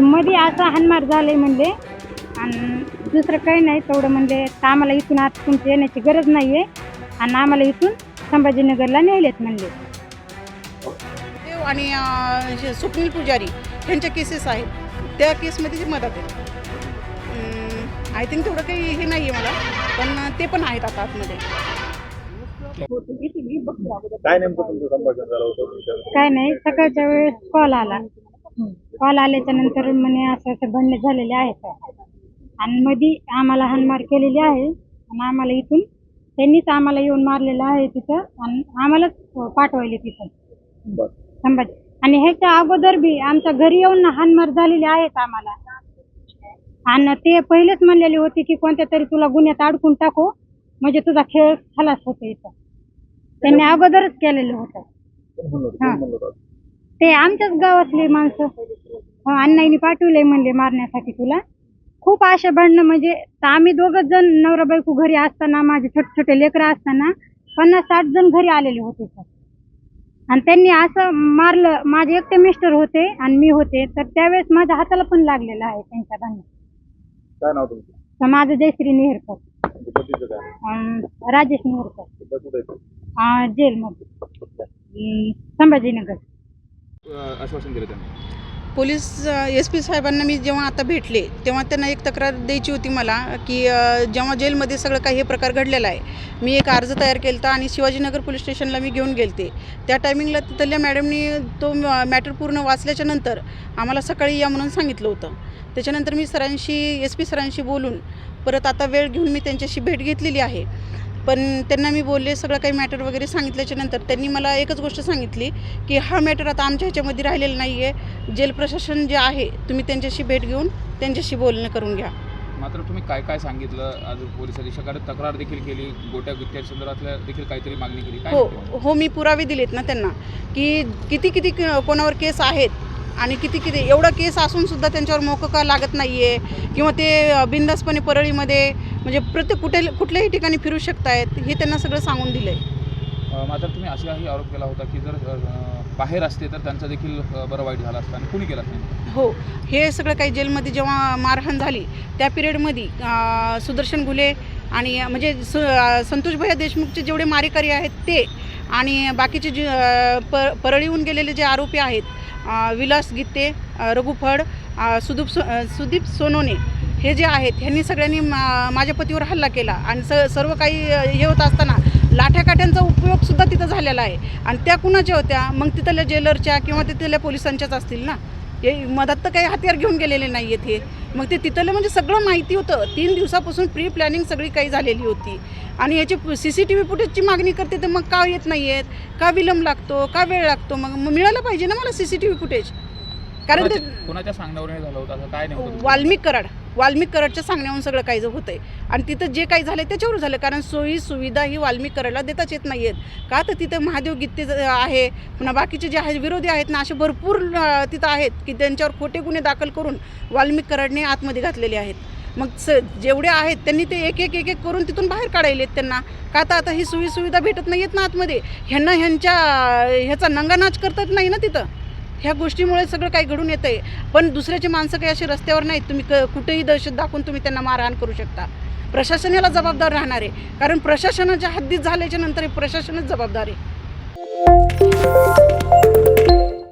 मध्ये असं हाणमार झाले म्हणले आणि दुसरं काही नाही तेवढं म्हणले तर आम्हाला इथून आता तुमची येण्याची गरज नाही आहे आणि आम्हाला इथून संभाजीनगरला नेलेत म्हणले. देव आणि स्वप्नील पुजारी यांच्या केसेस आहेत, त्या केसमध्ये जी मदत आहे. आय थिंक तेवढं काही हे नाही आहे मला, पण ते पण आहेत आता आतमध्ये. काय नेमकं तुमचं संभाषण झालं होतं? काय नाही, सकाळच्या वेळेस कॉल आल्याच्या नंतर म्हणे असं असं भांडणे झालेले आहेत आणि मध्ये आम्हाला हाणमार केलेली आहे आणि आम्हाला इथून त्यांनीच आम्हाला येऊन मारलेलं आहे तिथं आणि आम्हालाच पाठवायले तिथं संभाजी. आणि ह्याच्या अगोदर बी आमच्या घरी येऊन हाणमार झालेले आहेत आम्हाला आणि ते पहिलेच म्हणलेले होते की कोणत्या तरी तुला गुन्ह्यात अडकून टाकू म्हणजे तुझा खेळ खलास होतो इथं. त्यांनी अगोदरच केलेलं होतं. ते आमच्याच गावातले माणसं अण्णाईने पाठवले म्हणले मारण्यासाठी तुला. खूप अशा भांडणं म्हणजे आम्ही दोघं जण नवरा बायको घरी असताना माझे छोटे छोटे लेकरं असताना 50-60 जण घरी आलेले होते सर. आणि त्यांनी असं मारलं, माझे एकटे मिस्टर होते आणि मी होते तर त्यावेळेस माझ्या हाताला पण लागलेलं आहे त्यांच्या भांडण. काय नाव तुमचं? तर माझं जयश्री नेहरकर, पतीचं काय? राजेश नेहरकर, कुठे आहे? जेलमध्ये संभाजीनगर. आश्वासन दिलं त्यांनी. पोलीस SP साहेबांना मी जेव्हा आता भेटले तेव्हा त्यांना एक तक्रार द्यायची होती मला की जेव्हा जेलमध्ये सगळं काही हे प्रकार घडलेला आहे, मी एक अर्ज तयार केला होता आणि शिवाजीनगर पोलीस स्टेशनला मी घेऊन गेलते. त्या टायमिंगला तिथल्या मॅडमनी तो मॅटर पूर्ण वाचल्याच्या नंतर आम्हाला सकाळी या म्हणून सांगितलं होतं. त्याच्यानंतर मी SP सरांशी बोलून परत आता वेळ घेऊन मी त्यांच्याशी भेट घेतलेली आहे. पण त्यांना मी बोलले, सगळं काही मॅटर वगैरे सांगितल्याच्या नंतर त्यांनी मला एकच गोष्ट सांगितली की हा मॅटर आता आमच्या ह्याच्यामध्ये राहिलेला नाही आहे. जेल प्रशासन जे आहे तुम्ही त्यांच्याशी भेट घेऊन त्यांच्याशी बोलणं करून घ्या. मात्र तुम्ही काय काय सांगितलं? आज पोलीस अधीक्षकाकडे तक्रार देखील केली, गोट्या गुत्त्या संदर्भातल्या देखील काहीतरी मागणी केली. काय हो मी पुरावे दिलेत ना त्यांना की किती कोणावर केस आहेत आणि किती एवढं केस असून सुद्धा त्यांच्यावर मोकळा लागत नाही आहे किंवा ते बिनधास्तपणे परळीमध्ये म्हणजे प्रत्येक कुठल्याही ठिकाणी फिरू शकतायत हे त्यांना सगळं सांगून दिलं आहे. मात्र तुम्ही असाही आरोप केला होता की जर बाहेर असते तर त्यांचा देखील बरं वाईट झालं असतं आणि कुणी केलं नाही. हो, हे सगळं काही जेलमध्ये जेव्हा मारहाण झाली त्या पिरियडमध्ये सुदर्शन घुले आणि म्हणजे संतोष भैया देशमुखचे जेवढे मारेकरी आहेत ते आणि बाकीचे जे परळीहून गेलेले जे आरोपी आहेत, विलास गीते, रघु फड, सुदीप सोनोने, हे जे आहेत ह्यांनी सगळ्यांनी माझ्या पतीवर हल्ला केला आणि सर्व काही हे होत असताना लाठ्याकाठ्यांचा उपयोगसुद्धा तिथं झालेला आहे. आणि त्या कुणाच्या होत्या? मग तिथल्या जेलरच्या किंवा तिथल्या पोलिसांच्याच असतील ना. हे मधात तर काही हत्यार घेऊन गेलेले नाही आहेत हे. मग ते तिथलं म्हणजे सगळं माहिती होतं. 3 दिवसापासून प्री प्लॅनिंग सगळी काही झालेली होती. आणि याची CCTV फुटेजची मागणी करते तर मग का येत नाही आहेत? का विलंब लागतो? का वेळ लागतो? मग मिळालं पाहिजे ना मला CCTV फुटेज. कारण ते कोणाच्या सांगण्यावर झालं होतं असं काय नाही? वाल्मिक कराडच्या सांगण्यावरून सगळं काही होतंय आणि तिथं जे काही झालं त्याच्यावर झालं. कारण सोयी सुविधा ही वाल्मिक कराडला देताच येत नाही आहेत का? तर तिथं महादेव गीते आहे, पुन्हा बाकीचे जे आहेत विरोधी आहेत ना, असे भरपूर तिथं आहेत की त्यांच्यावर खोटे गुन्हे दाखल करून वाल्मिक कराडने आतमध्ये घातलेले आहेत. मग जेवढे आहेत त्यांनी ते एक करून तिथून बाहेर काढायलेत त्यांना का? तर आता ही सुविधा भेटत नाही आहेत ना आतमध्ये. ह्याचा नंगानाच करतात नाही ना तिथं. ह्या गोष्टीमुळे सगळं काही घडून येतं आहे. पण दुसऱ्याचे माणसं काही असे रस्त्यावर नाहीत. तुम्ही कुठेही दहशत दाखवून तुम्ही त्यांना मारहाण करू शकता. प्रशासन याला जबाबदार राहणार आहे, कारण प्रशासनाच्या हद्दीत झाल्याच्या नंतर हे प्रशासनच जबाबदार आहे.